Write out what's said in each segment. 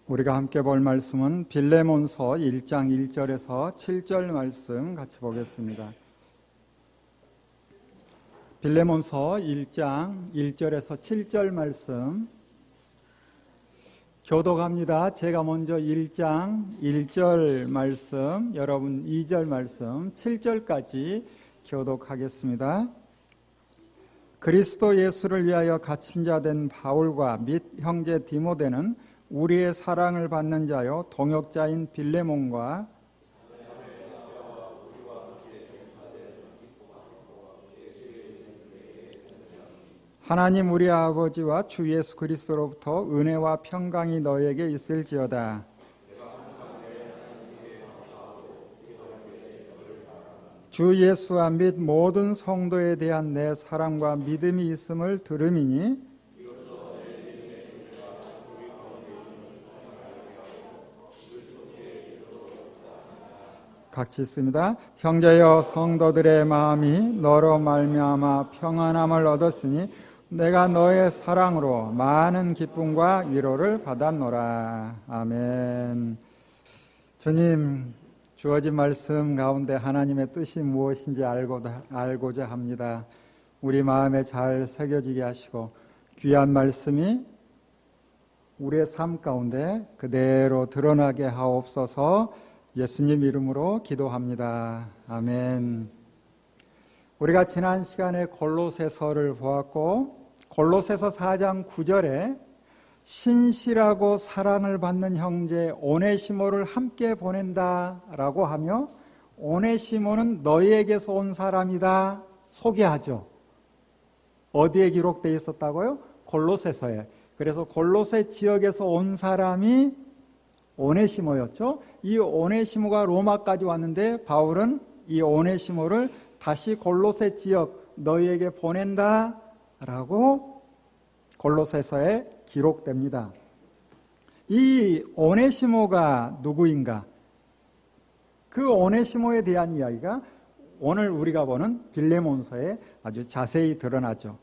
우리가 함께 볼 말씀은 빌레몬서 1장 1절에서 7절 말씀 같이 보겠습니다. 빌레몬서 1장 1절에서 7절 말씀 교독합니다. 제가 먼저 1장 1절 말씀, 여러분 2절 말씀, 7절까지 교독하겠습니다. 그리스도 예수를 위하여 갇힌 자 된 바울과 및 형제 디모데는 우리의 사랑을 받는 자요 동역자인 빌레몬과 하나님 우리 아버지와 주 예수 그리스도로부터 은혜와 평강이 너에게 있을지어다. 주 예수와 및 모든 성도에 대한 내 사랑과 믿음이 있음을 들음이니 같이 있습니다. 형제여 성도들의 마음이 너로 말미암아 평안함을 얻었으니 내가 너의 사랑으로 많은 기쁨과 위로를 받았노라. 아멘. 주님, 주어진 말씀 가운데 하나님의 뜻이 무엇인지 알고자 합니다. 우리 마음에 잘 새겨지게 하시고 귀한 말씀이 우리의 삶 가운데 그대로 드러나게 하옵소서. 예수님 이름으로 기도합니다. 아멘. 우리가 지난 시간에 골로새서를 보았고 골로새서 4장 9절에 신실하고 사랑을 받는 형제 오네시모를 함께 보낸다라고 하며 오네시모는 너희에게서 온 사람이다 소개하죠. 어디에 기록되어 있었다고요? 골로새서에. 그래서 골로새 지역에서 온 사람이 오네시모였죠. 이 오네시모가 로마까지 왔는데 바울은 이 오네시모를 다시 골로새 지역 너희에게 보낸다라고 골로새서에 기록됩니다. 이 오네시모가 누구인가? 그 오네시모에 대한 이야기가 오늘 우리가 보는 빌레몬서에 아주 자세히 드러나죠.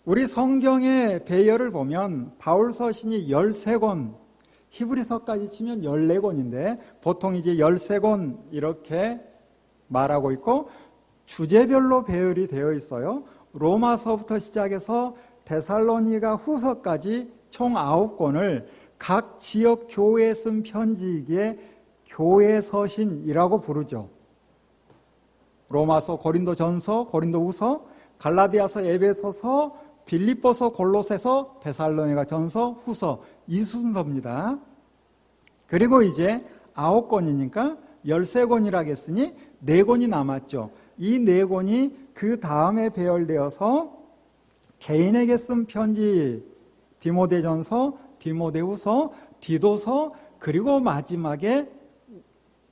우리 성경의 배열을 보면 바울 서신이 13권, 히브리서까지 치면 14권인데 보통 이제 13권 이렇게 말하고 있고 주제별로 배열이 되어 있어요. 로마서부터 시작해서 데살로니가 후서까지 총 9권을 각 지역 교회에 쓴 편지이기에 교회 서신이라고 부르죠. 로마서, 고린도전서, 고린도후서, 갈라디아서, 에베소서, 빌립보서, 골로새서, 데살로니가 전서, 후서 이 순서입니다. 그리고 이제 9권이니까 13권이라 했으니 4권이 남았죠. 이 4권이 그 다음에 배열되어서 개인에게 쓴 편지, 디모데전서, 디모데후서, 디도서, 그리고 마지막에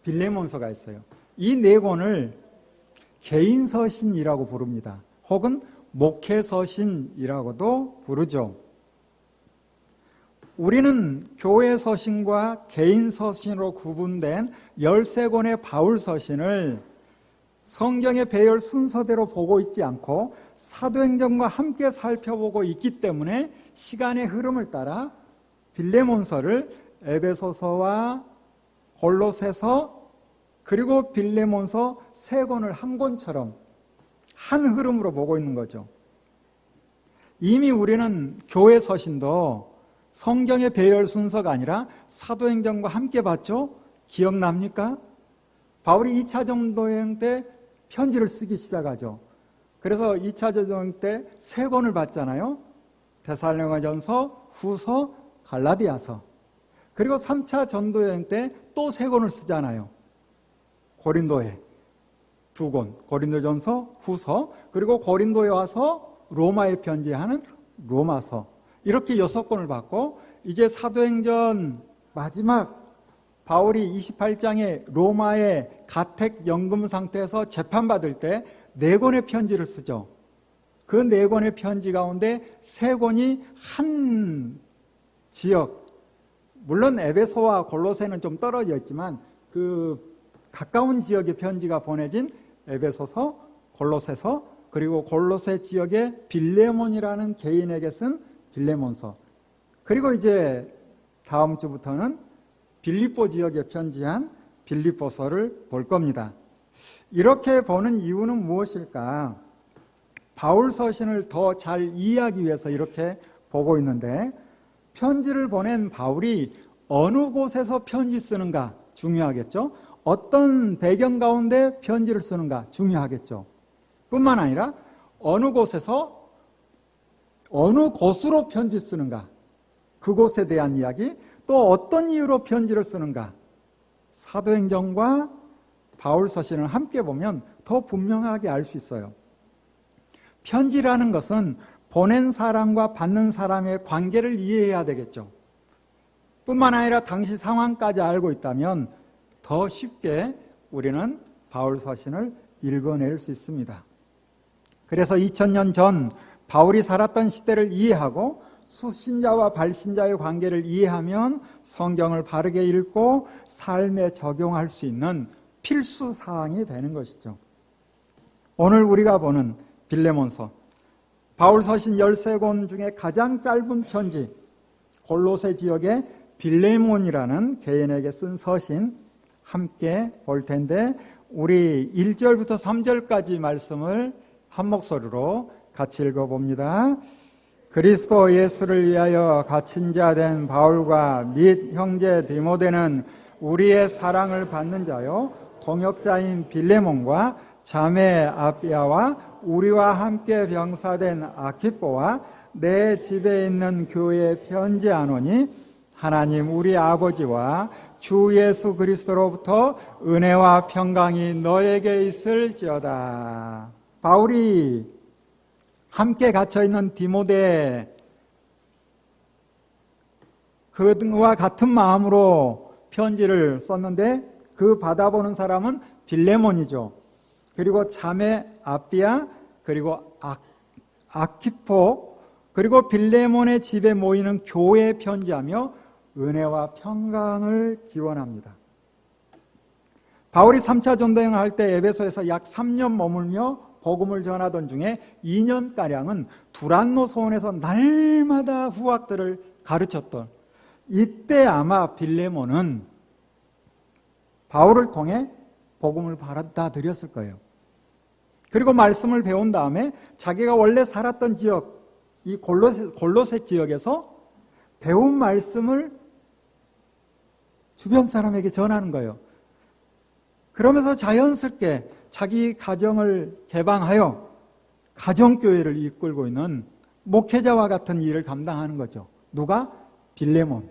빌레몬서가 있어요. 이 4권을 개인서신이라고 부릅니다. 혹은 목회서신이라고도 부르죠. 우리는 교회 서신과 개인 서신으로 구분된 13권의 바울 서신을 성경의 배열 순서대로 보고 있지 않고 사도행전과 함께 살펴보고 있기 때문에 시간의 흐름을 따라 빌레몬서를 에베소서와 골로새서 그리고 빌레몬서 3권을 한 권처럼 한 흐름으로 보고 있는 거죠. 이미 우리는 교회 서신도 성경의 배열 순서가 아니라 사도행전과 함께 봤죠? 기억납니까? 바울이 2차 전도여행 때 편지를 쓰기 시작하죠. 그래서 2차 전도여행 때 3권을 봤잖아요. 데살로니가전서, 후서, 갈라디아서. 그리고 3차 전도여행 때 또 3권을 쓰잖아요. 고린도에 2권, 고린도전서, 후서, 그리고 고린도에 와서 로마에 편지하는 로마서. 이렇게 6권을 받고 이제 사도행전 마지막 바울이 28장에 로마의 가택 연금 상태에서 재판받을 때 4권의 편지를 쓰죠. 그 4권의 편지 가운데 3권이 한 지역, 물론 에베소와 골로새는 좀 떨어져 있지만 그 가까운 지역의 편지가 보내진 에베소서, 골로새서, 그리고 골로새 지역의 빌레몬이라는 개인에게 쓴 빌레몬서. 그리고 이제 다음 주부터는 빌립보 지역에 편지한 빌립보서를 볼 겁니다. 이렇게 보는 이유는 무엇일까? 바울 서신을 더 잘 이해하기 위해서 이렇게 보고 있는데, 편지를 보낸 바울이 어느 곳에서 편지 쓰는가 중요하겠죠. 어떤 배경 가운데 편지를 쓰는가 중요하겠죠. 뿐만 아니라 어느 곳에서 어느 곳으로 편지 쓰는가, 그곳에 대한 이야기, 또 어떤 이유로 편지를 쓰는가, 사도행전과 바울 서신을 함께 보면 더 분명하게 알 수 있어요. 편지라는 것은 보낸 사람과 받는 사람의 관계를 이해해야 되겠죠. 뿐만 아니라 당시 상황까지 알고 있다면 더 쉽게 우리는 바울 서신을 읽어낼 수 있습니다. 그래서 2000년 전 바울이 살았던 시대를 이해하고 수신자와 발신자의 관계를 이해하면 성경을 바르게 읽고 삶에 적용할 수 있는 필수 사항이 되는 것이죠. 오늘 우리가 보는 빌레몬서, 바울 서신 13권 중에 가장 짧은 편지, 골로새 지역의 빌레몬이라는 개인에게 쓴 서신 함께 볼 텐데, 우리 1절부터 3절까지 말씀을 한 목소리로 같이 읽어봅니다. 그리스도 예수를 위하여 갇힌 자 된 바울과 및 형제 디모데는 우리의 사랑을 받는 자요 동역자인 빌레몬과 자매 아비아와 우리와 함께 병사된 아키포와 내 집에 있는 교회에 편지하노니 하나님 우리 아버지와 주 예수 그리스도로부터 은혜와 평강이 너에게 있을지어다. 바울이 함께 갇혀있는 디모데, 그와 같은 마음으로 편지를 썼는데 그 받아보는 사람은 빌레몬이죠. 그리고 자매 아비아, 그리고 아키포, 그리고 빌레몬의 집에 모이는 교회에 편지하며 은혜와 평강을 기원합니다. 바울이 3차 전도행을 할 때 에베소에서 약 3년 머물며 복음을 전하던 중에 2년가량은 두란노 소원에서 날마다 후학들을 가르쳤던, 이때 아마 빌레몬은 바울을 통해 복음을 받아들였을 거예요. 그리고 말씀을 배운 다음에 자기가 원래 살았던 지역, 이 골로새 지역에서 배운 말씀을 주변 사람에게 전하는 거예요. 그러면서 자연스럽게 자기 가정을 개방하여 가정교회를 이끌고 있는 목회자와 같은 일을 감당하는 거죠. 누가? 빌레몬.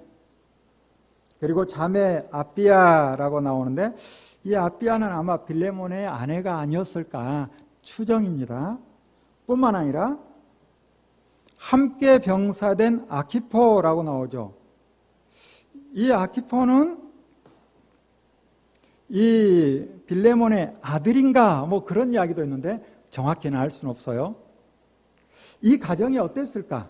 그리고 자매 아비아라고 나오는데, 이 아비아는 아마 빌레몬의 아내가 아니었을까 추정입니다. 뿐만 아니라 함께 병사된 아키포라고 나오죠. 이 아키포는 이 빌레몬의 아들인가 뭐 그런 이야기도 있는데 정확히는 알 수는 없어요. 이 가정이 어땠을까?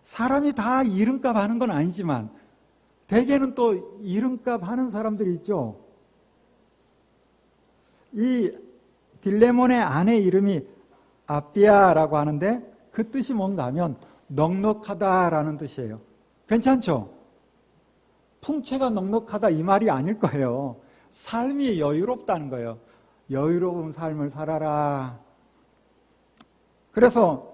사람이 다 이름값 하는 건 아니지만 대개는 또 이름값 하는 사람들이 있죠. 이 빌레몬의 아내 이름이 아비아라고 하는데 그 뜻이 뭔가 하면 넉넉하다라는 뜻이에요. 괜찮죠? 풍채가 넉넉하다 이 말이 아닐 거예요. 삶이 여유롭다는 거예요. 여유로운 삶을 살아라. 그래서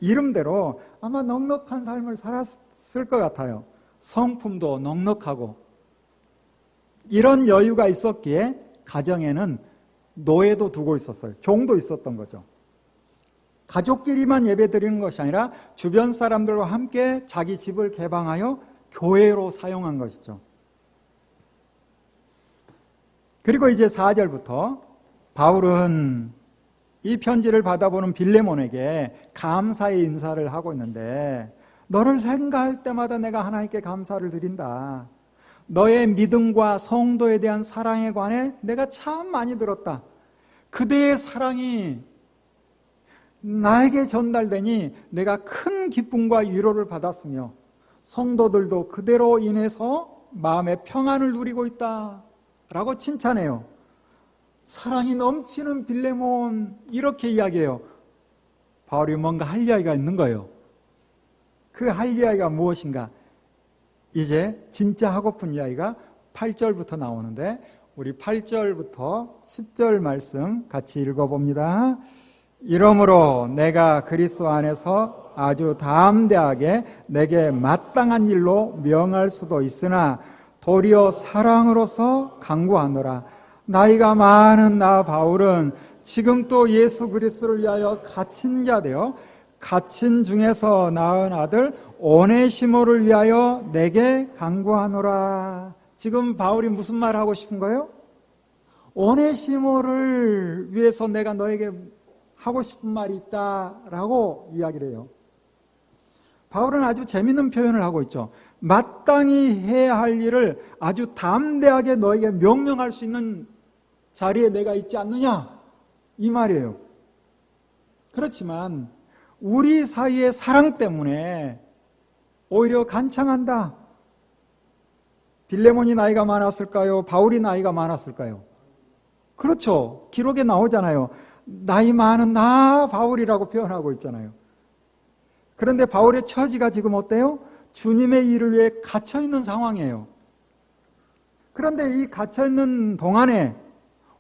이름대로 아마 넉넉한 삶을 살았을 것 같아요. 성품도 넉넉하고 이런 여유가 있었기에 가정에는 노예도 두고 있었어요. 종도 있었던 거죠. 가족끼리만 예배드리는 것이 아니라 주변 사람들과 함께 자기 집을 개방하여 교회로 사용한 것이죠. 그리고 이제 4절부터 바울은 이 편지를 받아보는 빌레몬에게 감사의 인사를 하고 있는데, 너를 생각할 때마다 내가 하나님께 감사를 드린다. 너의 믿음과 성도에 대한 사랑에 관해 내가 참 많이 들었다. 그대의 사랑이 나에게 전달되니 내가 큰 기쁨과 위로를 받았으며 성도들도 그대로 인해서 마음의 평안을 누리고 있다 라고 칭찬해요. 사랑이 넘치는 빌레몬, 이렇게 이야기해요. 바울이 뭔가 할 이야기가 있는 거예요. 그 할 이야기가 무엇인가? 이제 진짜 하고픈 이야기가 8절부터 나오는데 우리 8절부터 10절 말씀 같이 읽어봅니다. 이러므로 내가 그리스도 안에서 아주 담대하게 내게 마땅한 일로 명할 수도 있으나 도리어 사랑으로서 강구하노라. 나이가 많은 나 바울은 지금 또 예수 그리스도를 위하여 갇힌 자 되어 갇힌 중에서 낳은 아들 오네시모를 위하여 내게 강구하노라. 지금 바울이 무슨 말 하고 싶은 거예요? 오네시모를 위해서 내가 너에게 하고 싶은 말이 있다라고 이야기를 해요. 바울은 아주 재밌는 표현을 하고 있죠. 마땅히 해야 할 일을 아주 담대하게 너에게 명령할 수 있는 자리에 내가 있지 않느냐, 이 말이에요. 그렇지만 우리 사이의 사랑 때문에 오히려 간창한다. 빌레몬이 나이가 많았을까요? 바울이 나이가 많았을까요? 그렇죠. 기록에 나오잖아요. 나이 많은 나 바울이라고 표현하고 있잖아요. 그런데 바울의 처지가 지금 어때요? 주님의 일을 위해 갇혀있는 상황이에요. 그런데 이 갇혀있는 동안에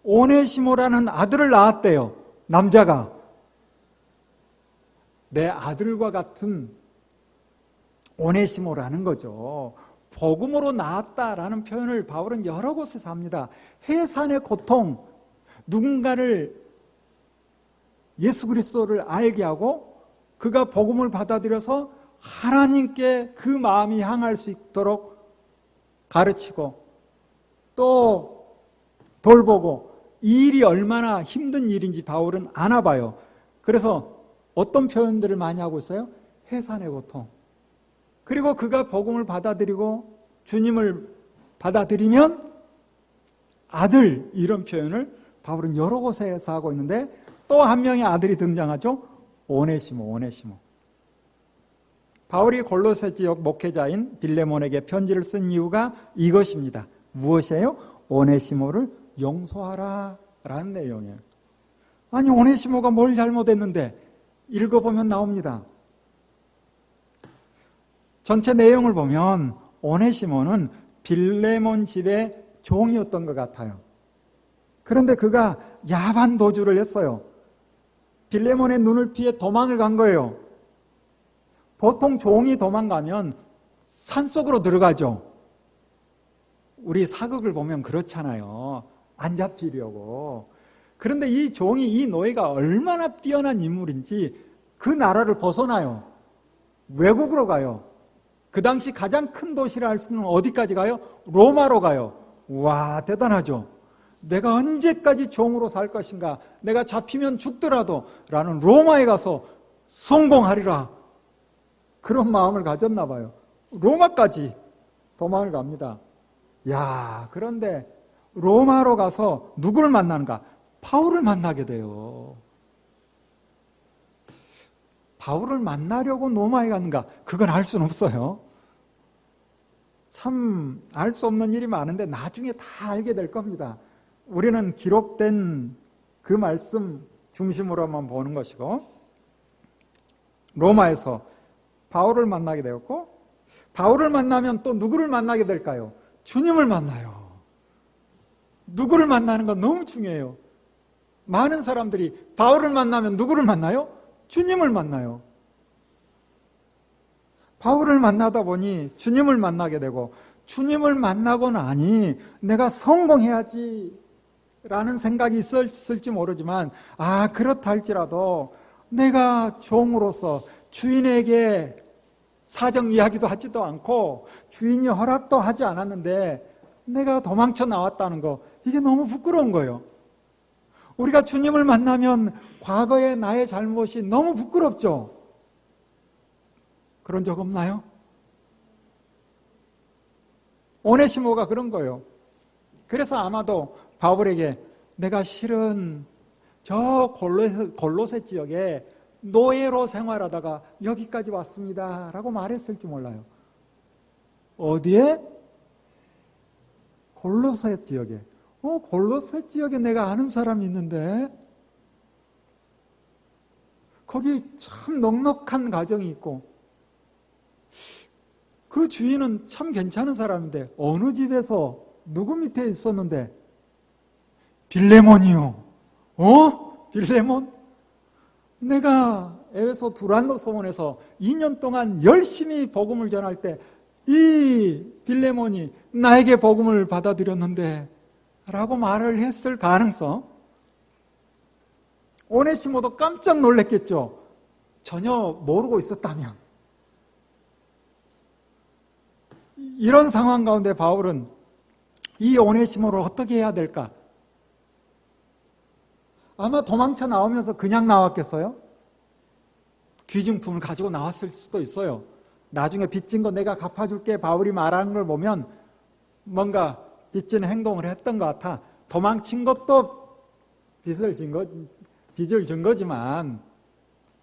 오네시모라는 아들을 낳았대요. 남자가. 내 아들과 같은 오네시모라는 거죠. 복음으로 낳았다라는 표현을 바울은 여러 곳에서 합니다. 해산의 고통, 누군가를 예수 그리스도를 알게 하고 그가 복음을 받아들여서 하나님께 그 마음이 향할 수 있도록 가르치고 또 돌보고, 이 일이 얼마나 힘든 일인지 바울은 아나 봐요. 그래서 어떤 표현들을 많이 하고 있어요? 해산의 고통. 그리고 그가 복음을 받아들이고 주님을 받아들이면 아들, 이런 표현을 바울은 여러 곳에서 하고 있는데 또 한 명의 아들이 등장하죠. 오네시모. 바울이 골로새 지역 목회자인 빌레몬에게 편지를 쓴 이유가 이것입니다. 무엇이에요? 오네시모를 용서하라 라는 내용이에요. 아니, 오네시모가 뭘 잘못했는데? 읽어보면 나옵니다. 전체 내용을 보면 오네시모는 빌레몬 집의 종이었던 것 같아요. 그런데 그가 야반 도주를 했어요. 빌레몬의 눈을 피해 도망을 간 거예요. 보통 종이 도망가면 산속으로 들어가죠. 우리 사극을 보면 그렇잖아요. 안 잡히려고. 그런데 이 종이, 이 노예가 얼마나 뛰어난 인물인지 그 나라를 벗어나요. 외국으로 가요. 그 당시 가장 큰 도시라 할 수는 어디까지 가요? 로마로 가요. 와, 대단하죠. 내가 언제까지 종으로 살 것인가? 내가 잡히면 죽더라도 라는 로마에 가서 성공하리라. 그런 마음을 가졌나 봐요. 로마까지 도망을 갑니다. 야, 그런데 로마로 가서 누구를 만나는가? 바울을 만나게 돼요. 바울을 만나려고 로마에 갔는가? 그건 알 수는 없어요. 참 알 수 없는 일이 많은데 나중에 다 알게 될 겁니다. 우리는 기록된 그 말씀 중심으로만 보는 것이고, 로마에서 바울을 만나게 되었고, 바울을 만나면 또 누구를 만나게 될까요? 주님을 만나요. 누구를 만나는 건 너무 중요해요. 많은 사람들이 바울을 만나면 누구를 만나요? 주님을 만나요. 바울을 만나다 보니 주님을 만나게 되고, 주님을 만나고 나니 내가 성공해야지 라는 생각이 있었을지 모르지만, 그렇다 할지라도 내가 종으로서 주인에게 사정 이야기도 하지도 않고 주인이 허락도 하지 않았는데 내가 도망쳐 나왔다는 거, 이게 너무 부끄러운 거예요. 우리가 주님을 만나면 과거의 나의 잘못이 너무 부끄럽죠. 그런 적 없나요? 오네시모가 그런 거예요. 그래서 아마도 바울에게 내가 실은 저 골로새 지역에 노예로 생활하다가 여기까지 왔습니다 라고 말했을지 몰라요. 어디에? 골로새 지역에. 골로새 지역에 내가 아는 사람이 있는데 거기 참 넉넉한 가정이 있고 그 주인은 참 괜찮은 사람인데 어느 집에서 누구 밑에 있었는데 빌레몬이요. 빌레몬? 내가 에베소 두란노 서원에서 2년 동안 열심히 복음을 전할 때 이 빌레몬이 나에게 복음을 받아들였는데 라고 말을 했을 가능성. 오네시모도 깜짝 놀랐겠죠. 전혀 모르고 있었다면. 이런 상황 가운데 바울은 이 오네시모를 어떻게 해야 될까? 아마 도망쳐 나오면서 그냥 나왔겠어요? 귀중품을 가지고 나왔을 수도 있어요. 나중에 빚진 거 내가 갚아줄게 바울이 말하는 걸 보면 뭔가 빚진 행동을 했던 것 같아. 도망친 것도 빚을 진 거지만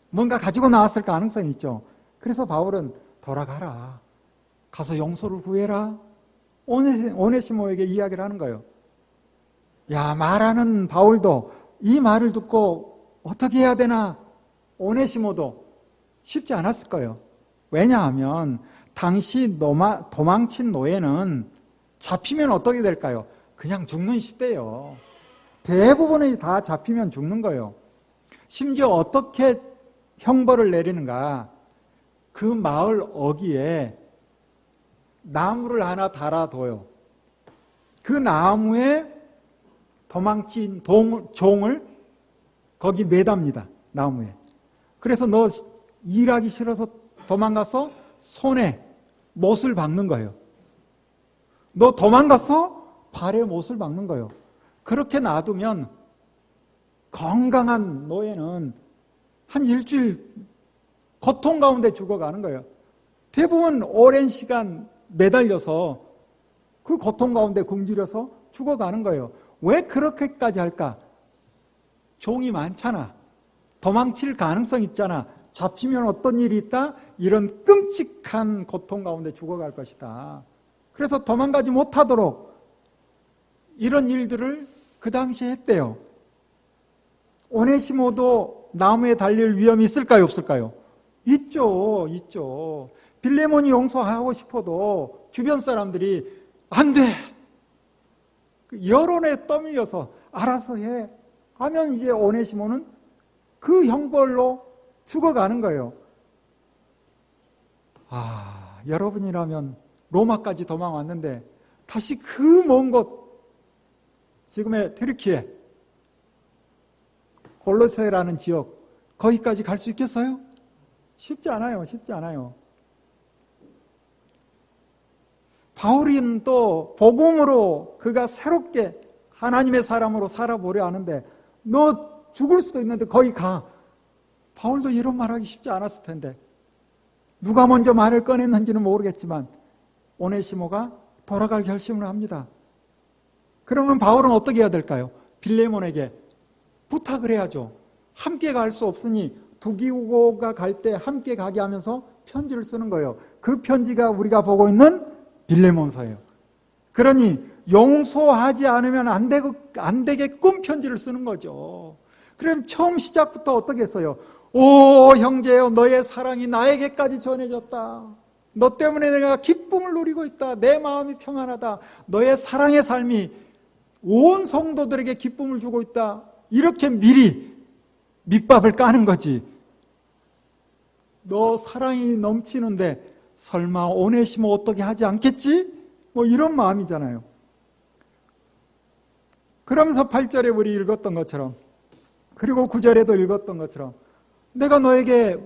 뭔가 가지고 나왔을 가능성이 있죠. 그래서 바울은 돌아가라. 가서 용서를 구해라. 오네시모에게 이야기를 하는 거예요. 야, 말하는 바울도 이 말을 듣고 어떻게 해야 되나? 오네시모도 쉽지 않았을 거예요. 왜냐하면 당시 도망친 노예는 잡히면 어떻게 될까요? 그냥 죽는 시대예요. 대부분이 다 잡히면 죽는 거예요. 심지어 어떻게 형벌을 내리는가? 그 마을 어귀에 나무를 하나 달아둬요. 그 나무에 도망친 종을 거기 매답니다. 나무에. 그래서 너 일하기 싫어서 도망가서 손에 못을 박는 거예요. 너 도망가서 발에 못을 박는 거예요. 그렇게 놔두면 건강한 노예는 한 일주일 고통 가운데 죽어가는 거예요. 대부분 오랜 시간 매달려서 그 고통 가운데 굶주려서 죽어가는 거예요. 왜 그렇게까지 할까? 종이 많잖아. 도망칠 가능성 있잖아. 잡히면 어떤 일이 있다? 이런 끔찍한 고통 가운데 죽어갈 것이다. 그래서 도망가지 못하도록 이런 일들을 그 당시에 했대요. 오네시모도 나무에 달릴 위험이 있을까요? 없을까요? 있죠. 빌레몬이 용서하고 싶어도 주변 사람들이 안 돼! 여론에 떠밀려서 알아서 해 하면 이제 오네시모는 그 형벌로 죽어가는 거예요. 여러분이라면 로마까지 도망왔는데 다시 그 먼 곳, 지금의 튀르키예, 골로새라는 지역, 거기까지 갈 수 있겠어요? 쉽지 않아요. 바울은 또 복음으로 그가 새롭게 하나님의 사람으로 살아보려 하는데 너 죽을 수도 있는데 거기 가. 바울도 이런 말하기 쉽지 않았을 텐데 누가 먼저 말을 꺼냈는지는 모르겠지만 오네시모가 돌아갈 결심을 합니다. 그러면 바울은 어떻게 해야 될까요? 빌레몬에게 부탁을 해야죠. 함께 갈 수 없으니 두기고가 갈 때 함께 가게 하면서 편지를 쓰는 거예요. 그 편지가 우리가 보고 있는 빌레몬서예요. 그러니 용서하지 않으면 안 되게끔 편지를 쓰는 거죠. 그럼 처음 시작부터 어떻게 했어요? 오 형제여, 너의 사랑이 나에게까지 전해졌다. 너 때문에 내가 기쁨을 누리고 있다. 내 마음이 평안하다. 너의 사랑의 삶이 온 성도들에게 기쁨을 주고 있다. 이렇게 미리 밑밥을 까는 거지. 너 사랑이 넘치는데 설마 오네시모 어떻게 하지 않겠지? 뭐 이런 마음이잖아요. 그러면서 8절에 우리 읽었던 것처럼, 그리고 9절에도 읽었던 것처럼 내가 너에게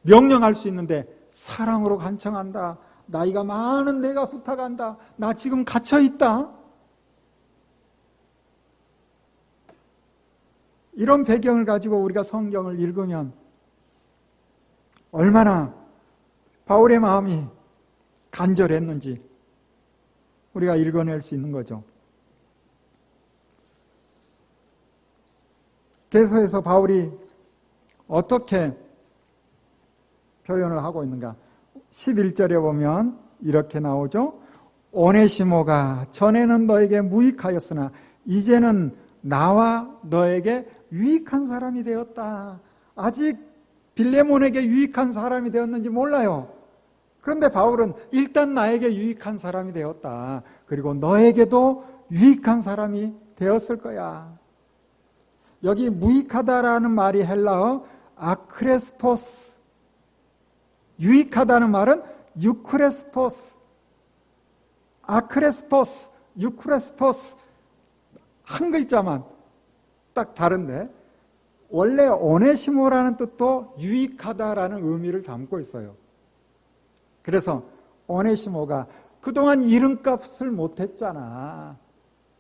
명령할 수 있는데 사랑으로 간청한다. 나이가 많은 내가 부탁한다. 나 지금 갇혀있다. 이런 배경을 가지고 우리가 성경을 읽으면 얼마나 바울의 마음이 간절했는지 우리가 읽어낼 수 있는 거죠. 계속해서 바울이 어떻게 표현을 하고 있는가? 11절에 보면 이렇게 나오죠. 오네시모가 전에는 너에게 무익하였으나 이제는 나와 너에게 유익한 사람이 되었다. 아직 빌레몬에게 유익한 사람이 되었는지 몰라요. 그런데 바울은 일단 나에게 유익한 사람이 되었다. 그리고 너에게도 유익한 사람이 되었을 거야. 여기 무익하다라는 말이 헬라어 아크레스토스. 유익하다는 말은 유크레스토스. 아크레스토스, 유크레스토스. 한 글자만 딱 다른데 원래 오네시모라는 뜻도 유익하다라는 의미를 담고 있어요. 그래서 오네시모가 그동안 이름값을 못했잖아.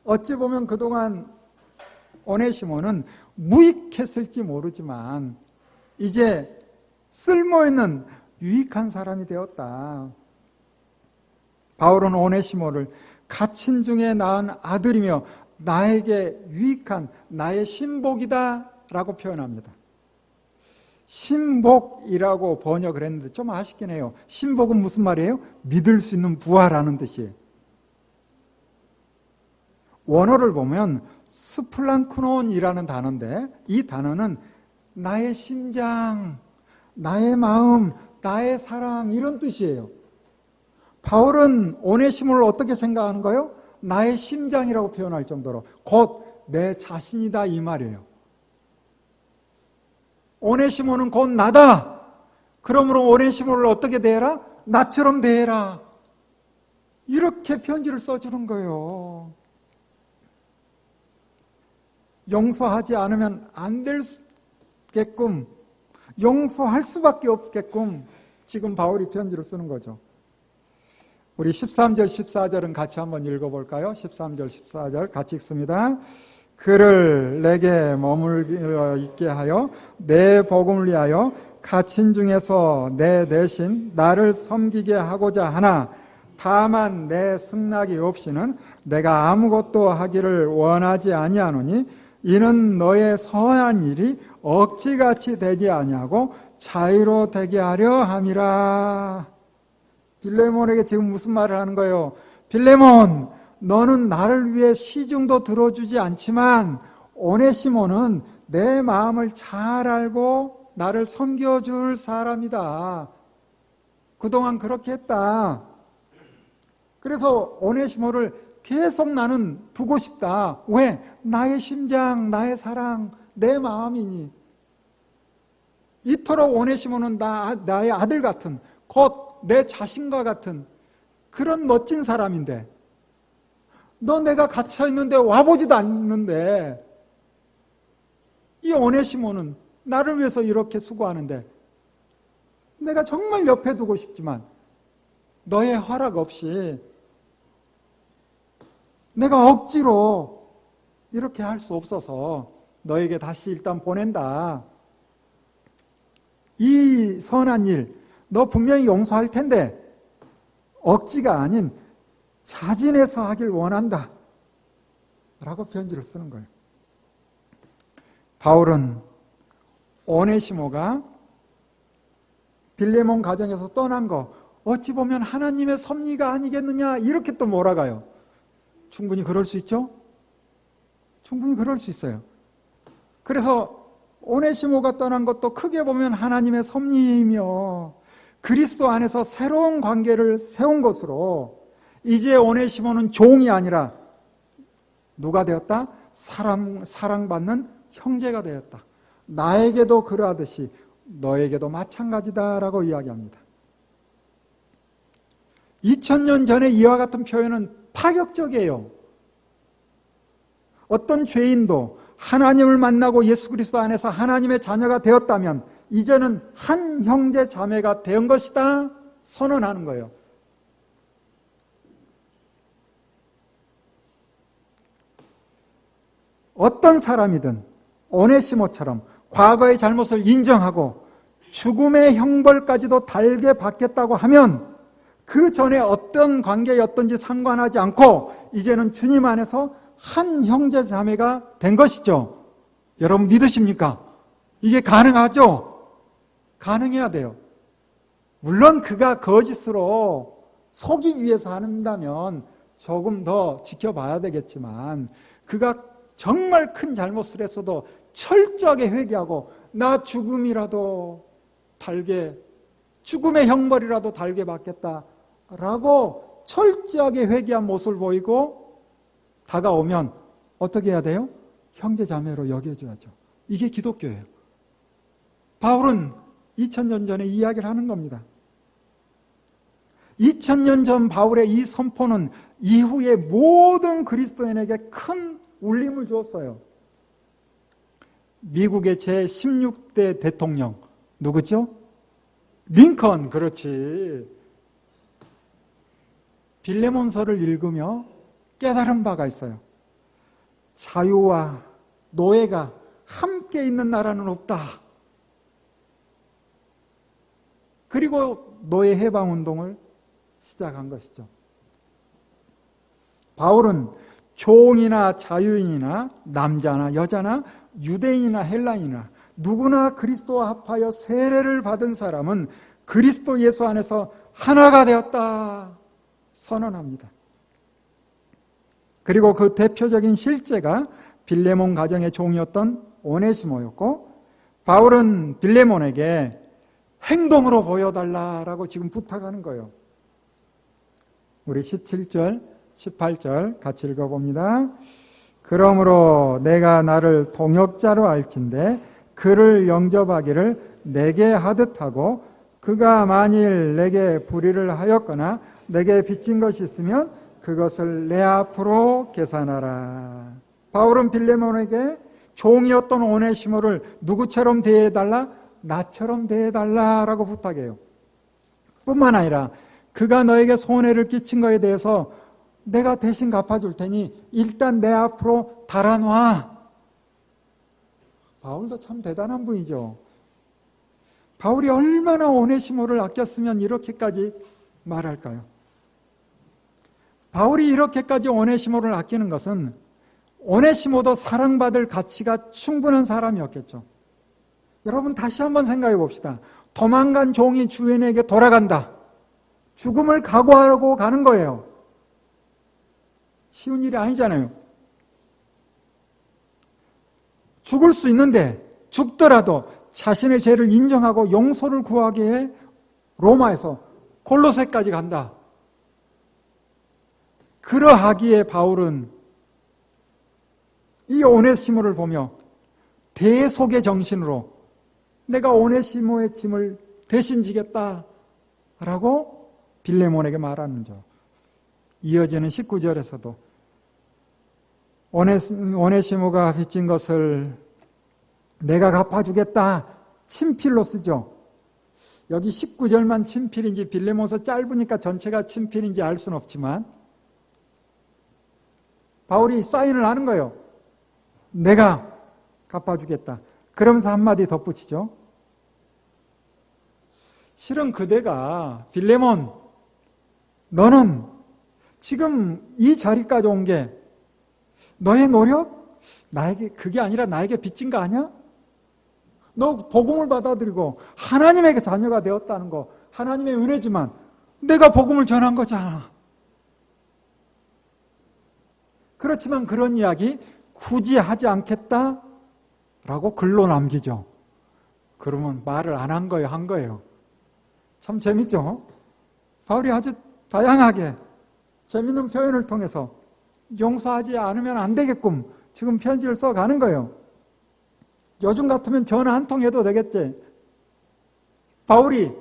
어찌 보면 그동안 오네시모는 무익했을지 모르지만 이제 쓸모있는 유익한 사람이 되었다. 바울은 오네시모를 갇힌 중에 낳은 아들이며 나에게 유익한 나의 신복이다 라고 표현합니다. 신복이라고 번역을 했는데 좀 아쉽긴 해요. 신복은 무슨 말이에요? 믿을 수 있는 부하라는 뜻이에요. 원어를 보면 스플랑크논이라는 단어인데 이 단어는 나의 심장, 나의 마음, 나의 사랑 이런 뜻이에요. 바울은 오네시모를 어떻게 생각하는 거예요? 나의 심장이라고 표현할 정도로 곧 내 자신이다 이 말이에요. 오네시모는 곧 나다. 그러므로 오네시모를 어떻게 대해라? 나처럼 대해라. 이렇게 편지를 써주는 거예요. 용서하지 않으면 안 되게끔, 용서할 수밖에 없게끔 지금 바울이 편지를 쓰는 거죠. 우리 13절, 14절은 같이 한번 읽어볼까요? 13절, 14절 같이 읽습니다. 그를 내게 머물러 있게 하여 내 복음을 위하여 갇힌 중에서 내 대신 나를 섬기게 하고자 하나 다만 내 승낙이 없이는 내가 아무것도 하기를 원하지 아니하노니 이는 너의 선한 일이 억지같이 되지 아니하고 자유로 되게 하려 함이라. 빌레몬에게 지금 무슨 말을 하는 거예요? 빌레몬, 너는 나를 위해 시중도 들어주지 않지만 오네시모는 내 마음을 잘 알고 나를 섬겨줄 사람이다. 그동안 그렇게 했다. 그래서 오네시모를 계속 나는 두고 싶다. 왜? 나의 심장, 나의 사랑, 내 마음이니. 이토록 오네시모는 나의 아들 같은, 곧 내 자신과 같은 그런 멋진 사람인데 너 내가 갇혀있는데 와보지도 않는데 이 오네시모는 나를 위해서 이렇게 수고하는데 내가 정말 옆에 두고 싶지만 너의 허락 없이 내가 억지로 이렇게 할 수 없어서 너에게 다시 일단 보낸다. 이 선한 일 너 분명히 용서할 텐데 억지가 아닌 자진해서 하길 원한다 라고 편지를 쓰는 거예요. 바울은 오네시모가 빌레몬 가정에서 떠난 거 어찌 보면 하나님의 섭리가 아니겠느냐 이렇게 또 몰아가요. 충분히 그럴 수 있죠? 충분히 그럴 수 있어요. 그래서 오네시모가 떠난 것도 크게 보면 하나님의 섭리이며 그리스도 안에서 새로운 관계를 세운 것으로 이제 오네시모는 종이 아니라 누가 되었다? 사랑받는 형제가 되었다. 나에게도 그러하듯이 너에게도 마찬가지다라고 이야기합니다. 2000년 전에 이와 같은 표현은 파격적이에요. 어떤 죄인도 하나님을 만나고 예수 그리스도 안에서 하나님의 자녀가 되었다면 이제는 한 형제 자매가 된 것이다 선언하는 거예요. 어떤 사람이든 오네시모처럼 과거의 잘못을 인정하고 죽음의 형벌까지도 달게 받겠다고 하면 그 전에 어떤 관계였든지 상관하지 않고 이제는 주님 안에서 한 형제 자매가 된 것이죠. 여러분 믿으십니까? 이게 가능하죠? 가능해야 돼요. 물론 그가 거짓으로 속이기 위해서 한다면 조금 더 지켜봐야 되겠지만 그가 정말 큰 잘못을 했어도 철저하게 회개하고 나 죽음이라도 달게 죽음의 형벌이라도 달게 받겠다라고 철저하게 회개한 모습을 보이고 다가오면 어떻게 해야 돼요? 형제자매로 여겨줘야죠. 이게 기독교예요. 바울은 2000년 전에 이야기를 하는 겁니다. 2000년 전 바울의 이 선포는 이후에 모든 그리스도인에게 큰 울림을 주었어요. 미국의 제16대 대통령 누구죠? 링컨. 그렇지. 빌레몬서를 읽으며 깨달은 바가 있어요. 자유와 노예가 함께 있는 나라는 없다. 그리고 노예 해방운동을 시작한 것이죠. 바울은 종이나 자유인이나 남자나 여자나 유대인이나 헬라인이나 누구나 그리스도와 합하여 세례를 받은 사람은 그리스도 예수 안에서 하나가 되었다 선언합니다. 그리고 그 대표적인 실제가 빌레몬 가정의 종이었던 오네시모였고, 바울은 빌레몬에게 행동으로 보여달라라고 지금 부탁하는 거예요. 우리 17절, 18절 같이 읽어봅니다. 그러므로 내가 나를 동역자로 알진대 그를 영접하기를 내게 하듯 하고, 그가 만일 내게 불의를 하였거나 내게 빚진 것이 있으면 그것을 내 앞으로 계산하라. 바울은 빌레몬에게 종이었던 오네시모를 누구처럼 대해달라? 나처럼 대해달라라고 부탁해요. 뿐만 아니라 그가 너에게 손해를 끼친 것에 대해서 내가 대신 갚아줄 테니 일단 내 앞으로 달아놔. 바울도 참 대단한 분이죠. 바울이 얼마나 오네시모를 아꼈으면 이렇게까지 말할까요? 바울이 이렇게까지 오네시모를 아끼는 것은 오네시모도 사랑받을 가치가 충분한 사람이었겠죠. 여러분 다시 한번 생각해 봅시다. 도망간 종이 주인에게 돌아간다. 죽음을 각오하고 가는 거예요. 쉬운 일이 아니잖아요. 죽을 수 있는데 죽더라도 자신의 죄를 인정하고 용서를 구하기 위해 로마에서 골로새까지 간다. 그러하기에 바울은 이 오네시모를 보며 대속의 정신으로 내가 오네시모의 짐을 대신 지겠다 라고 빌레몬에게 말하는 죠. 이어지는 19절에서도 오네시모가 빚진 것을 내가 갚아주겠다 친필로 쓰죠. 여기 19절만 친필인지 빌레몬서 짧으니까 전체가 친필인지 알 수는 없지만 바울이 사인을 하는 거예요. 내가 갚아주겠다. 그러면서 한마디 덧붙이죠. 실은 그대가 빌레몬 너는 지금 이 자리까지 온 게 너의 노력? 나에게 그게 아니라 나에게 빚진 거 아니야? 너 복음을 받아들이고 하나님의 자녀가 되었다는 거 하나님의 은혜지만 내가 복음을 전한 거잖아. 그렇지만 그런 이야기 굳이 하지 않겠다라고 글로 남기죠. 그러면 말을 안 한 거예요, 한 거예요. 참 재밌죠? 바울이 아주 다양하게 재밌는 표현을 통해서 용서하지 않으면 안 되겠군. 지금 편지를 써가는 거예요. 요즘 같으면 전화 한 통 해도 되겠지. 바울이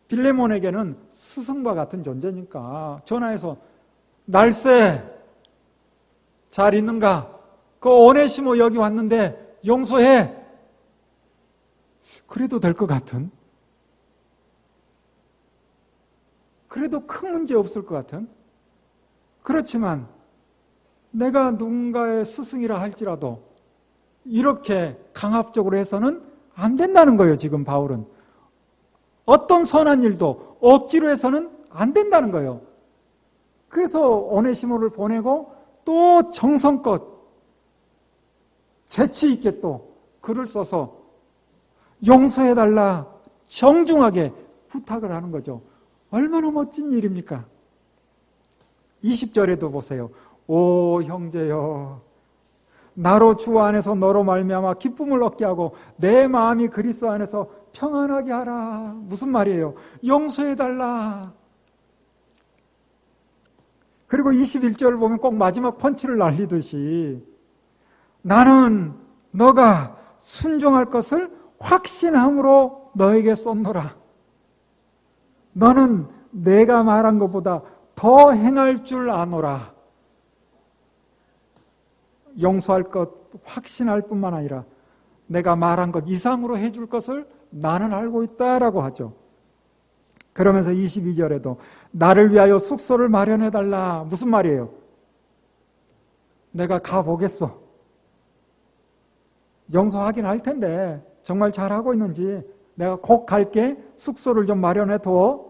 빌레몬에게는 스승과 같은 존재니까 전화해서 날쌔 잘 있는가? 그 오네시모 여기 왔는데 용서해. 그래도 될 것 같은, 그래도 큰 문제 없을 것 같은. 그렇지만 내가 누군가의 스승이라 할지라도 이렇게 강압적으로 해서는 안 된다는 거예요. 지금 바울은 어떤 선한 일도 억지로 해서는 안 된다는 거예요. 그래서 오네시모를 보내고 또 정성껏 재치 있게 또 글을 써서 용서해달라 정중하게 부탁을 하는 거죠. 얼마나 멋진 일입니까? 20절에도 보세요. 오 형제여, 나로 주 안에서 너로 말미암아 기쁨을 얻게 하고 내 마음이 그리스도 안에서 평안하게 하라. 무슨 말이에요? 용서해달라. 그리고 21절을 보면 꼭 마지막 펀치를 날리듯이 나는 너가 순종할 것을 확신함으로 너에게 쏟노라. 너는 내가 말한 것보다 더 행할 줄 아노라. 용서할 것 확신할 뿐만 아니라 내가 말한 것 이상으로 해줄 것을 나는 알고 있다라고 하죠. 그러면서 22절에도 나를 위하여 숙소를 마련해달라. 무슨 말이에요? 내가 가보겠어. 용서하긴 할 텐데 정말 잘하고 있는지 내가 곧 갈게. 숙소를 좀 마련해둬.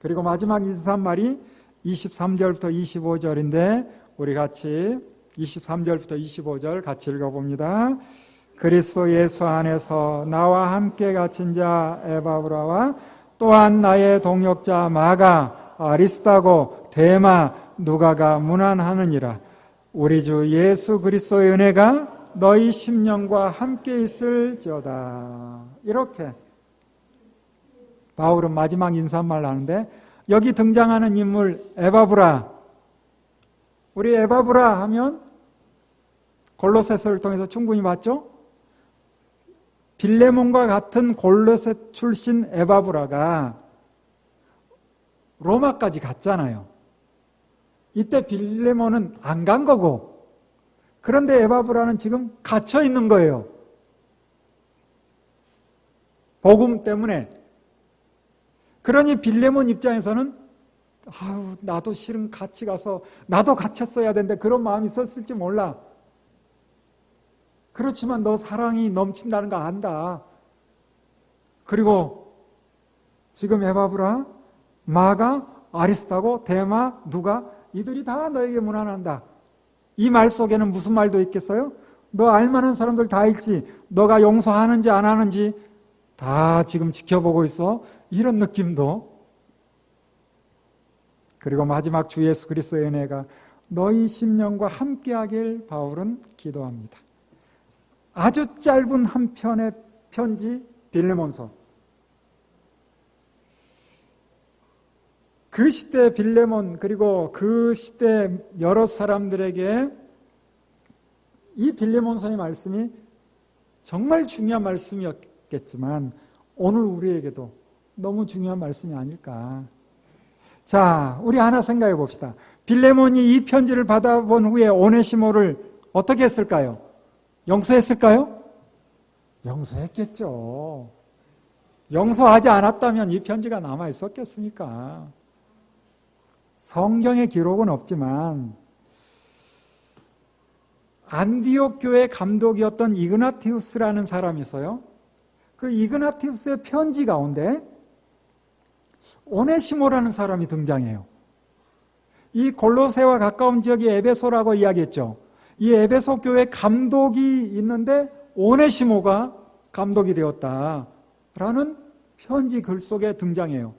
그리고 마지막 인사한 말이 23절부터 25절인데 우리 같이 23절부터 25절 같이 읽어봅니다. 그리스도 예수 안에서 나와 함께 갇힌 자 에바브라와 또한 나의 동역자 마가, 아리스다고, 데마, 누가가 문안하느니라. 우리 주 예수 그리스도의 은혜가 너희 심령과 함께 있을지어다. 이렇게 바울은 마지막 인사말을 하는데 여기 등장하는 인물 에바브라, 우리 에바브라 하면 골로새서를 통해서 충분히 봤죠? 빌레몬과 같은 골로새 출신 에바브라가 로마까지 갔잖아요. 이때 빌레몬은 안 간 거고, 그런데 에바브라는 지금 갇혀 있는 거예요. 복음 때문에. 그러니 빌레몬 입장에서는 아우, 나도 실은 같이 가서 나도 갇혔어야 되는데 그런 마음이 있었을지 몰라. 그렇지만 너 사랑이 넘친다는 거 안다. 그리고 지금 에바브라, 마가, 아리스타고, 데마, 누가 이들이 다 너에게 문안한다. 이 말 속에는 무슨 말도 있겠어요? 너 알만한 사람들 다 있지. 너가 용서하는지 안 하는지 다 지금 지켜보고 있어. 이런 느낌도. 그리고 마지막 주 예수 그리스도의 은혜가 너희 심령과 함께하길 바울은 기도합니다. 아주 짧은 한 편의 편지 빌레몬서. 그 시대 빌레몬 그리고 그 시대 여러 사람들에게 이 빌레몬서의 말씀이 정말 중요한 말씀이었겠지만 오늘 우리에게도 너무 중요한 말씀이 아닐까. 자, 우리 하나 생각해 봅시다. 빌레몬이 이 편지를 받아본 후에 오네시모를 어떻게 했을까요? 용서했을까요? 용서했겠죠. 용서하지 않았다면 이 편지가 남아 있었겠습니까? 성경의 기록은 없지만 안디옥 교회 감독이었던 이그나티우스라는 사람이 있어요. 그 이그나티우스의 편지 가운데 오네시모라는 사람이 등장해요. 이 골로새와 가까운 지역이 에베소라고 이야기했죠. 이 에베소 교회 감독이 있는데 오네시모가 감독이 되었다라는 편지 글 속에 등장해요.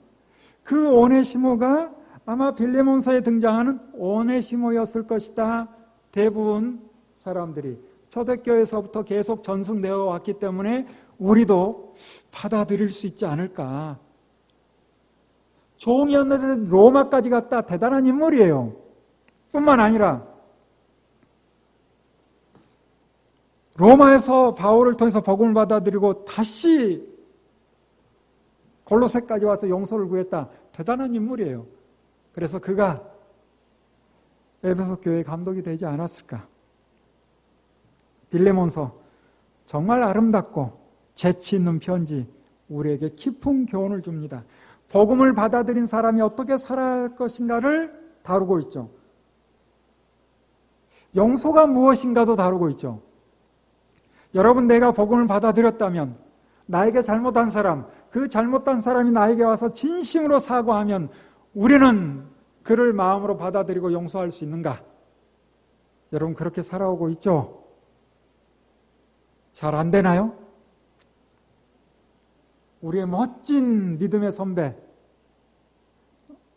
그 오네시모가 아마 빌레몬서에 등장하는 오네시모였을 것이다. 대부분 사람들이 초대교회에서부터 계속 전승되어 왔기 때문에 우리도 받아들일 수 있지 않을까. 종이었는데 로마까지 갔다. 대단한 인물이에요. 뿐만 아니라 로마에서 바울을 통해서 복음을 받아들이고 다시 골로새까지 와서 용서를 구했다. 대단한 인물이에요. 그래서 그가 에베소 교회 감독이 되지 않았을까. 빌레몬서 정말 아름답고 재치 있는 편지, 우리에게 깊은 교훈을 줍니다. 복음을 받아들인 사람이 어떻게 살아야 할 것인가를 다루고 있죠. 용서가 무엇인가도 다루고 있죠. 여러분, 내가 복음을 받아들였다면 나에게 잘못한 사람, 그 잘못한 사람이 나에게 와서 진심으로 사과하면 우리는 그를 마음으로 받아들이고 용서할 수 있는가? 여러분, 그렇게 살아오고 있죠? 잘 안 되나요? 우리의 멋진 믿음의 선배,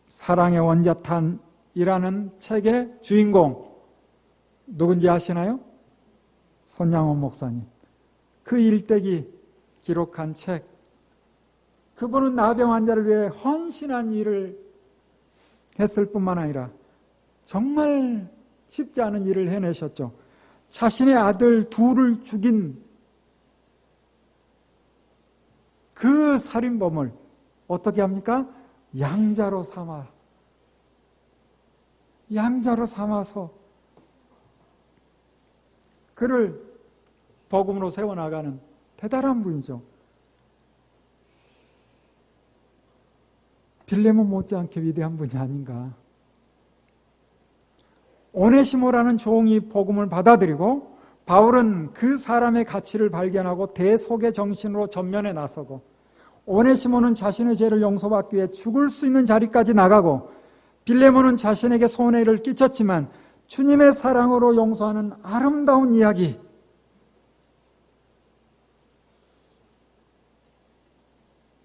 사랑의 원자탄이라는 책의 주인공 누군지 아시나요? 손양원 목사님. 그 일대기 기록한 책. 그분은 나병 환자를 위해 헌신한 일을 했을 뿐만 아니라 정말 쉽지 않은 일을 해내셨죠. 자신의 아들 둘을 죽인 그 살인범을 어떻게 합니까? 양자로 삼아서 그를 복음으로 세워나가는 대단한 분이죠. 빌레몬 못지않게 위대한 분이 아닌가. 오네시모라는 종이 복음을 받아들이고 바울은 그 사람의 가치를 발견하고 대속의 정신으로 전면에 나서고, 오네시모는 자신의 죄를 용서받기 위해 죽을 수 있는 자리까지 나가고, 빌레몬은 자신에게 손해를 끼쳤지만 주님의 사랑으로 용서하는 아름다운 이야기.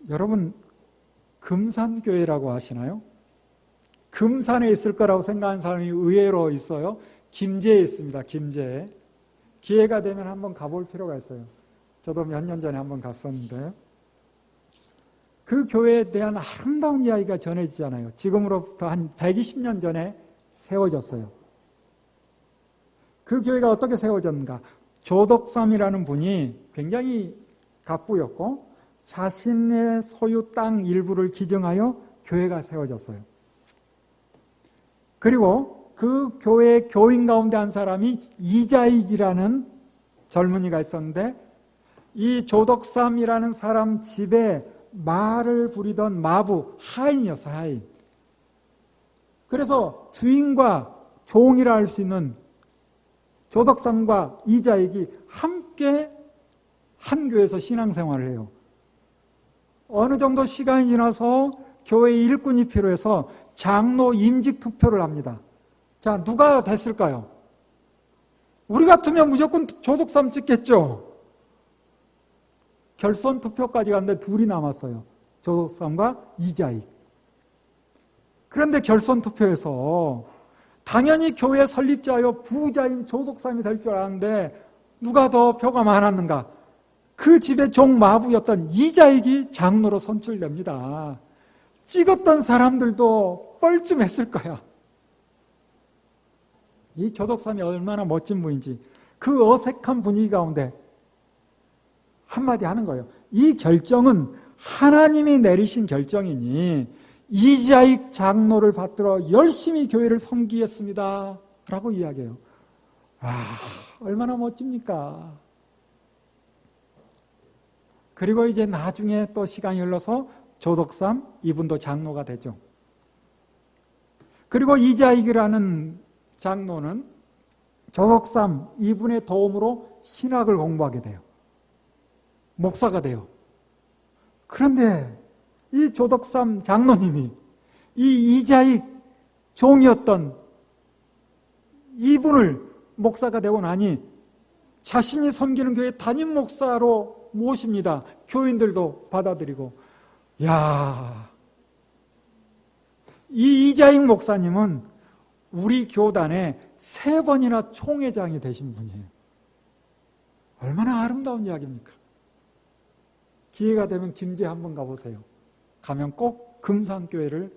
여러분, 금산교회라고 아시나요? 금산에 있을 거라고 생각하는 사람이 의외로 있어요. 김제에 있습니다. 김제에. 기회가 되면 한번 가볼 필요가 있어요. 저도 몇 년 전에 한번 갔었는데, 그 교회에 대한 아름다운 이야기가 전해지잖아요. 지금으로부터 한 120년 전에 세워졌어요. 그 교회가 어떻게 세워졌는가? 조덕삼이라는 분이 굉장히 갑부였고 자신의 소유 땅 일부를 기증하여 교회가 세워졌어요. 그리고 그 교회 교인 가운데 한 사람이 이자익이라는 젊은이가 있었는데, 이 조덕삼이라는 사람 집에 말을 부리던 마부, 하인이었어요. 하인. 그래서 주인과 종이라 할 수 있는 조덕삼과 이자익이 함께 한 교회에서 신앙생활을 해요. 어느 정도 시간이 지나서 교회 일꾼이 필요해서 장로 임직 투표를 합니다. 자, 누가 됐을까요? 우리 같으면 무조건 조덕삼 찍겠죠. 결선 투표까지 갔는데 둘이 남았어요. 조덕삼과 이자익. 그런데 결선 투표에서 당연히 교회 설립자여 부자인 조덕삼이 될 줄 알았는데 누가 더 표가 많았는가? 그 집의 종 마부였던 이자익이 장로로 선출됩니다. 찍었던 사람들도 뻘쭘했을 거야. 이 조덕삼이 얼마나 멋진 분인지 그 어색한 분위기 가운데 한마디 하는 거예요. 이 결정은 하나님이 내리신 결정이니 이자익 장로를 받들어 열심히 교회를 섬기겠습니다 라고 이야기해요. 얼마나 멋집니까? 그리고 이제 나중에 또 시간이 흘러서 조덕삼 이분도 장로가 되죠. 그리고 이자익이라는 장로는 조덕삼 이분의 도움으로 신학을 공부하게 돼요. 목사가 돼요. 그런데 이 조덕삼 장로님이 이 이자익 종이었던 이분을 목사가 되고 나니 자신이 섬기는 교회 담임 목사로 모십니다. 교인들도 받아들이고. 이 이자익 목사님은 우리 교단에 3번이나 총회장이 되신 분이에요. 얼마나 아름다운 이야기입니까? 기회가 되면 김제 한번 가보세요. 가면 꼭 금산교회를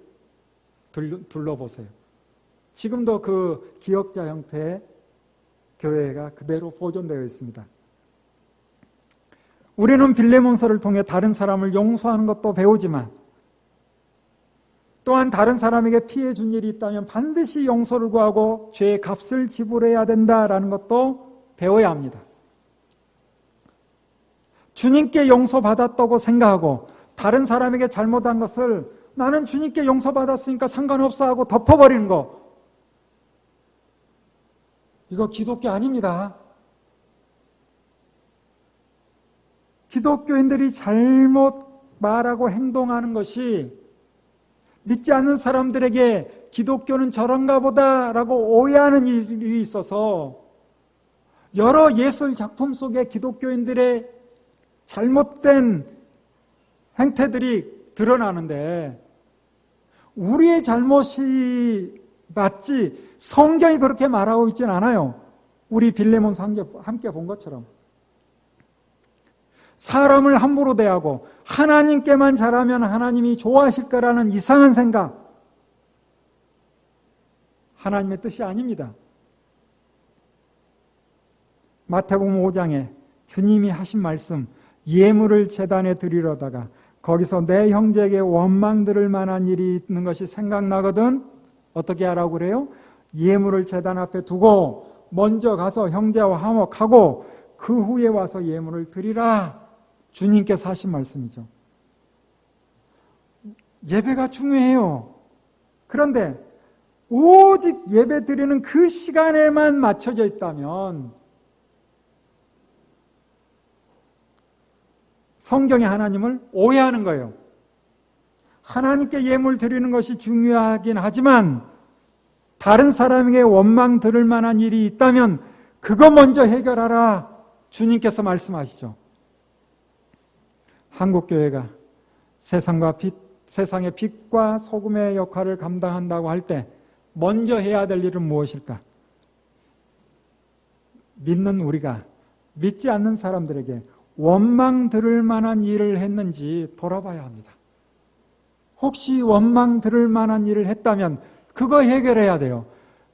둘러보세요. 지금도 그 기역자 형태의 교회가 그대로 보존되어 있습니다. 우리는 빌레몬서를 통해 다른 사람을 용서하는 것도 배우지만 또한 다른 사람에게 피해 준 일이 있다면 반드시 용서를 구하고 죄의 값을 지불해야 된다라는 것도 배워야 합니다. 주님께 용서받았다고 생각하고 다른 사람에게 잘못한 것을 나는 주님께 용서받았으니까 상관없어 하고 덮어버리는 거, 이거 기독교 아닙니다. 기독교인들이 잘못 말하고 행동하는 것이 믿지 않는 사람들에게 기독교는 저런가 보다라고 오해하는 일이 있어서 여러 예술 작품 속에 기독교인들의 잘못된 행태들이 드러나는데 우리의 잘못이 맞지 성경이 그렇게 말하고 있지는 않아요. 우리 빌레몬서 함께 본 것처럼. 사람을 함부로 대하고 하나님께만 잘하면 하나님이 좋아하실 거라는 이상한 생각, 하나님의 뜻이 아닙니다. 마태복음 5장에 주님이 하신 말씀, 예물을 제단에 드리려다가 거기서 내 형제에게 원망 들을 만한 일이 있는 것이 생각나거든 어떻게 하라고 그래요? 예물을 제단 앞에 두고 먼저 가서 형제와 화목하고 그 후에 와서 예물을 드리라. 주님께서 하신 말씀이죠. 예배가 중요해요. 그런데 오직 예배 드리는 그 시간에만 맞춰져 있다면 성경의 하나님을 오해하는 거예요. 하나님께 예물 드리는 것이 중요하긴 하지만 다른 사람에게 원망 들을 만한 일이 있다면 그거 먼저 해결하라. 주님께서 말씀하시죠. 한국교회가 세상의 빛과 소금의 역할을 감당한다고 할 때 먼저 해야 될 일은 무엇일까? 믿는 우리가 믿지 않는 사람들에게 원망 들을 만한 일을 했는지 돌아봐야 합니다. 혹시 원망 들을 만한 일을 했다면 그거 해결해야 돼요.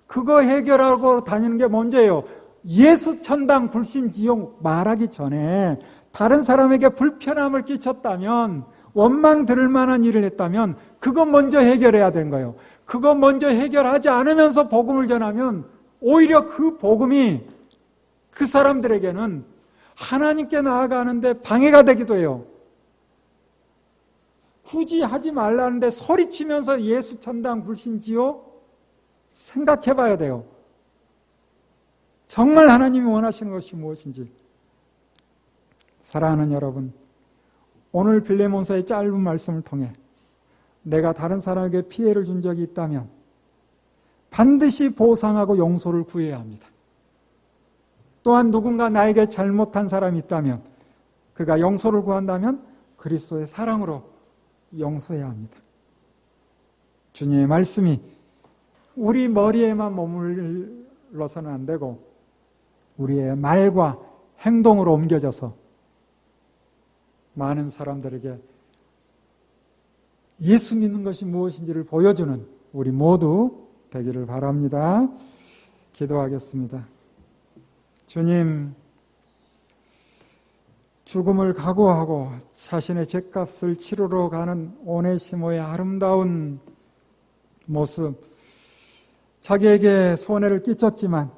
그거 해결하고 다니는 게 먼저예요. 예수 천당 불신 지옥 말하기 전에 다른 사람에게 불편함을 끼쳤다면, 원망 들을 만한 일을 했다면 그거 먼저 해결해야 되는 거예요. 그거 먼저 해결하지 않으면서 복음을 전하면 오히려 그 복음이 그 사람들에게는 하나님께 나아가는데 방해가 되기도 해요. 굳이 하지 말라는데 소리치면서 예수 천당 불신 지옥 생각해 봐야 돼요. 정말 하나님이 원하시는 것이 무엇인지. 사랑하는 여러분, 오늘 빌레몬서의 짧은 말씀을 통해 내가 다른 사람에게 피해를 준 적이 있다면 반드시 보상하고 용서를 구해야 합니다. 또한 누군가 나에게 잘못한 사람이 있다면 그가 용서를 구한다면 그리스도의 사랑으로 용서해야 합니다. 주님의 말씀이 우리 머리에만 머물러서는 안 되고 우리의 말과 행동으로 옮겨져서 많은 사람들에게 예수 믿는 것이 무엇인지를 보여주는 우리 모두 되기를 바랍니다. 기도하겠습니다. 주님, 죽음을 각오하고 자신의 죗값을 치르러 가는 오네시모의 아름다운 모습, 자기에게 손해를 끼쳤지만